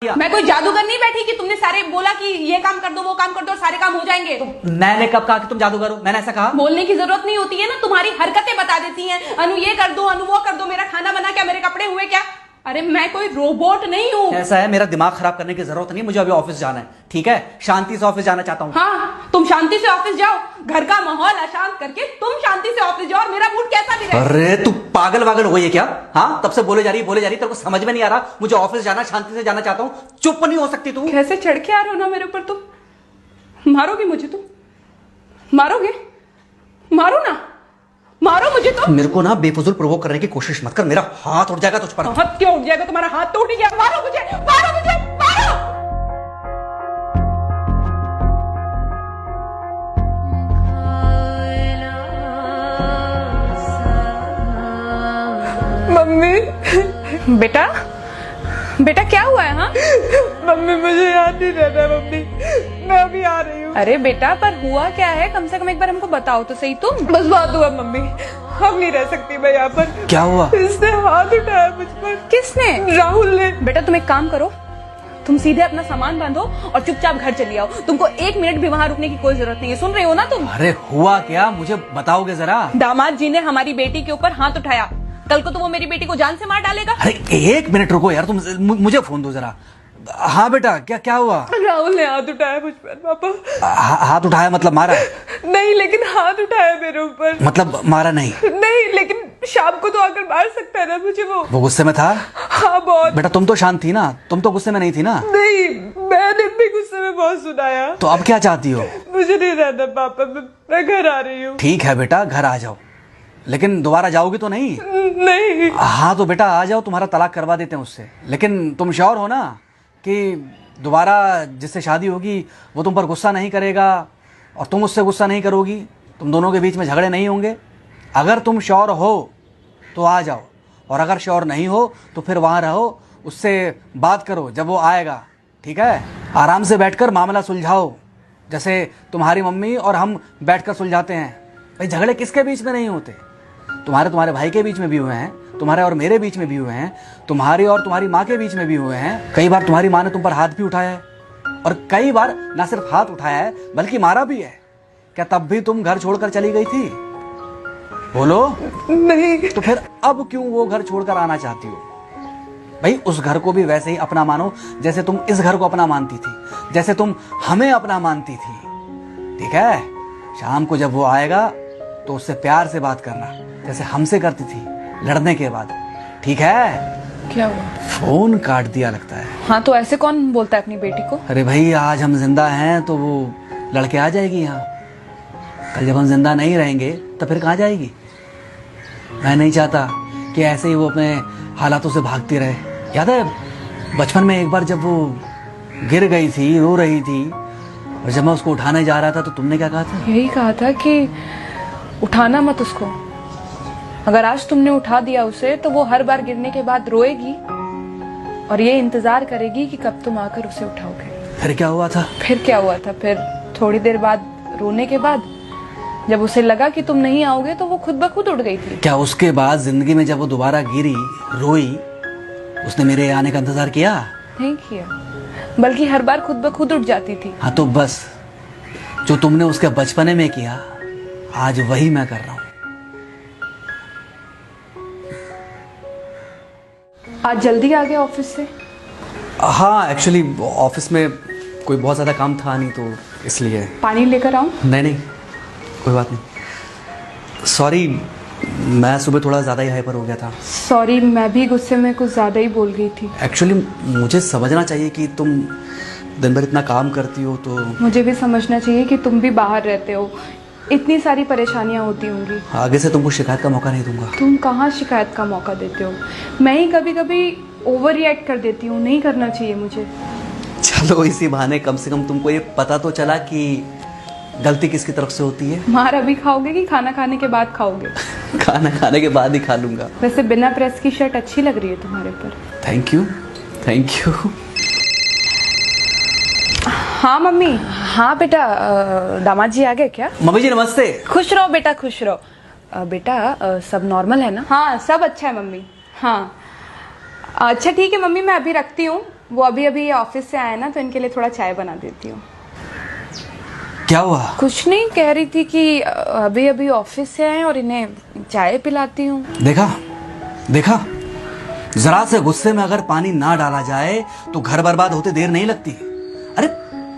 मैं कोई जादूगर नहीं बैठी कि तुमने सारे बोला कि ये काम कर दो वो काम कर दो और सारे काम हो जाएंगे। मैंने कब कहा कि तुम जादूगर हो? मैंने ऐसा कहा? बोलने की जरूरत नहीं होती है ना, तुम्हारी हरकतें बता देती हैं। अनु ये कर दो, अनु वो कर दो, मेरा खाना बना क्या, मेरे कपड़े हुए क्या। अरे मैं कोई रोबोट नहीं हूँ। ऐसा है, मेरा दिमाग खराब करने की जरूरत नहीं, मुझे अभी ऑफिस जाना है। ठीक है, शांति से ऑफिस जाना चाहता हूँ। हाँ, तुम शांति से ऑफिस जाओ, घर का माहौल अशांत करके तुम शांति से ऑफिस जाओ और मेरा मूड कैसा भी रहे। अरे तू पागल वागल हो गई है क्या? हाँ, तब से बोले जा रही तेरे को समझ में नहीं आ रहा। मुझे ऑफिस जाना, शांति से जाना चाहता हूँ। चुप नहीं हो सकती तू? कैसे चढ़ के आ रहे हो ना मेरे ऊपर तुम। मारोगे मुझे तुम? मारोगे? मारो ना, मारो मुझे तो। मेरे को ना बेफजूल प्रोवोक करने की कोशिश मत कर, मेरा हाथ उठ जाएगा तुझ पर। हाथ क्यों उठ जाएगा? तुम्हारा हाथ तो उठ गया। मारो मुझे, मारो मुझे, मारो। मम्मी, बेटा बेटा क्या हुआ है? हाँ मम्मी मुझे याद नहीं रहता मम्मी, मैं अभी आ रही हूँ। अरे बेटा पर हुआ क्या है, कम से कम एक बार हमको बताओ तो सही तुम। बस बात हुआ मम्मी, हम नहीं रह सकती मैं यहाँ पर। क्या हुआ? इसने हाथ उठाया मुझ पर। किसने? राहुल ने। बेटा तुम एक काम करो, तुम सीधे अपना सामान बांधो और चुपचाप घर चली आओ। तुमको 1 मिनट भी वहाँ रुकने की कोई जरूरत नहीं है, सुन रहे हो ना तुम? अरे हुआ क्या, मुझे बताओगे जरा? दामाद जी ने हमारी बेटी के ऊपर हाथ उठाया, कल को तो वो मेरी बेटी को जान से मार डालेगा। अरे 1 मिनट रुको यार, तुम मुझे फोन दो जरा। हाँ बेटा, क्या हुआ? राहुल ने हाथ उठाया मुझ पर पापा। हाथ उठाया मतलब मारा? नहीं लेकिन हाथ उठाया मेरे ऊपर। मतलब मारा नहीं? नहीं लेकिन शाम को तो आकर मार सकता है ना मुझे वो गुस्से में था? हाँ बहुत। बेटा तुम तो शांत थी ना, तुम तो गुस्से में नहीं थी ना? नहीं, मैंने भी गुस्से में बहुत सुनाया। तो अब क्या चाहती हो? मुझे नहीं रहना पापा, मैं घर आ रही हूँ। ठीक है बेटा, घर आ जाओ, लेकिन दोबारा जाओगी तो नहीं? नहीं। हाँ तो बेटा आ जाओ, तुम्हारा तलाक करवा देते हैं उससे। लेकिन तुम श्योर हो ना कि दोबारा जिससे शादी होगी वो तुम पर गुस्सा नहीं करेगा और तुम उससे गुस्सा नहीं करोगी, तुम दोनों के बीच में झगड़े नहीं होंगे? अगर तुम श्योर हो तो आ जाओ, और अगर श्योर नहीं हो तो फिर वहाँ रहो, उससे बात करो जब वो आएगा। ठीक है, आराम से बैठकर मामला सुलझाओ, जैसे तुम्हारी मम्मी और हम बैठकर सुलझाते हैं। भाई झगड़े किसके बीच में नहीं होते? तुम्हारे भाई के बीच में भी हुए हैं, तुम्हारे और मेरे बीच में भी हुए हैं, तुम्हारी और तुम्हारी माँ के बीच में भी हुए हैं। कई बार तुम्हारी माँ ने तुम पर हाथ भी उठाया है, और कई बार ना सिर्फ हाथ उठाया है बल्कि मारा भी है। क्या तब भी तुम घर छोड़कर चली गई थी? बोलो। नहीं। तो फिर अब क्यों वो घर छोड़कर आना चाहती हो? भाई उस घर को भी वैसे ही अपना मानो जैसे तुम इस घर को अपना मानती थी, जैसे तुम हमें अपना मानती थी। ठीक है, शाम को जब वो आएगा तो उससे प्यार से बात करना, जैसे हमसे करती थी लड़ने के बाद। ठीक है? क्या हुआ? फोन काट दिया लगता है। हाँ तो ऐसे कौन बोलता है अपनी बेटी को? अरे भाई आज हम जिंदा हैं तो वो लड़के आ जाएगी यहाँ, कल जब हम जिंदा नहीं रहेंगे तो फिर कहाँ जाएगी? मैं नहीं चाहता कि ऐसे ही वो अपने हालातों से भागती रहे। याद है बचपन में एक बार जब वो गिर गई थी, रो रही थी, और जब मैं उसको उठाने जा रहा था तो तुमने क्या कहा था? यही कहा था कि उठाना मत उसको, अगर आज तुमने उठा दिया उसे तो वो हर बार गिरने के बाद रोएगी और ये इंतजार करेगी कि कब तुम आकर उसे उठाओगे। फिर क्या हुआ था? फिर क्या हुआ था? फिर थोड़ी देर बाद रोने के बाद जब उसे लगा कि तुम नहीं आओगे तो वो खुद ब खुद उठ गई थी। क्या उसके बाद जिंदगी में जब वो दोबारा गिरी, रोई, उसने मेरे आने का इंतजार किया? नहीं किया, बल्कि हर बार खुद ब खुद उठ जाती थी। हाँ तो बस जो तुमने उसके बचपने में किया आज वही मैं कर रहा हूँ। आज जल्दी आ गए ऑफिस से? हाँ एक्चुअली ऑफिस में कोई बहुत ज़्यादा काम था नहीं तो इसलिए। पानी लेकर आऊं? नहीं कोई बात नहीं, सॉरी, मैं सुबह थोड़ा ज़्यादा ही हाइपर हो गया था। सॉरी, मैं भी गुस्से में कुछ ज़्यादा ही बोल गई थी। एक्चुअली मुझे समझना चाहिए कि तुम दिन भर इतना काम करती हो तो। मुझे भी समझना चाहिए कि तुम भी बाहर रहते हो, इतनी सारी परेशानियां होती होंगी। आगे से तुमको शिकायत का मौका नहीं दूंगा। तुम कहाँ शिकायत का मौका देते हो? मैं ही कभी कभी ओवर रिएक्ट कर देती हूँ, नहीं करना चाहिए मुझे। चलो इसी बहाने कम से कम तुमको ये पता तो चला कि गलती किसकी तरफ से होती है। मार अभी खाओगे कि खाना खाने के बाद खाओगे? खाना खाने के बाद ही खा लूंगा। वैसे बिना प्रेस की शर्ट अच्छी लग रही है तुम्हारे पर। Thank you. हाँ मम्मी। हाँ बेटा, दामाद जी आ गए क्या? मम्मी जी नमस्ते। खुश रहो बेटा, खुश रहो। बेटा सब नॉर्मल है ना? हाँ सब अच्छा है मम्मी। हाँ अच्छा ठीक है मम्मी, मैं अभी रखती हूँ, वो अभी अभी ऑफिस से आए ना, तो इनके लिए थोड़ा चाय बना देती हूँ। क्या हुआ? कुछ नहीं, कह रही थी कि अभी अभी ऑफिस से आए और इन्हें चाय पिलाती हूँ। देखा देखा, जरा से गुस्से में अगर पानी ना डाला जाए तो घर बर्बाद होते देर नहीं लगती। अरे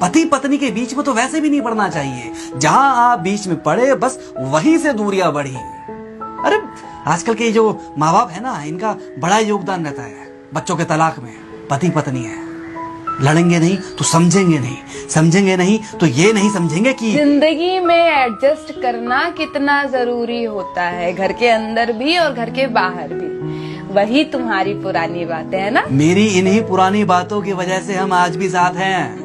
पति पत्नी के बीच में तो वैसे भी नहीं पड़ना चाहिए। जहां आप बीच में पड़े बस वहीं से दूरियां बढ़ी। अरे आजकल के जो माँ बाप है ना, इनका बड़ा योगदान रहता है बच्चों के तलाक में। पति पत्नी है, लड़ेंगे नहीं तो समझेंगे नहीं, समझेंगे नहीं तो ये नहीं समझेंगे कि जिंदगी में एडजस्ट करना कितना जरूरी होता है, घर के अंदर भी और घर के बाहर भी। वही तुम्हारी पुरानी बातें है ना। मेरी इन्हीं पुरानी बातों की वजह से हम आज भी साथ हैं।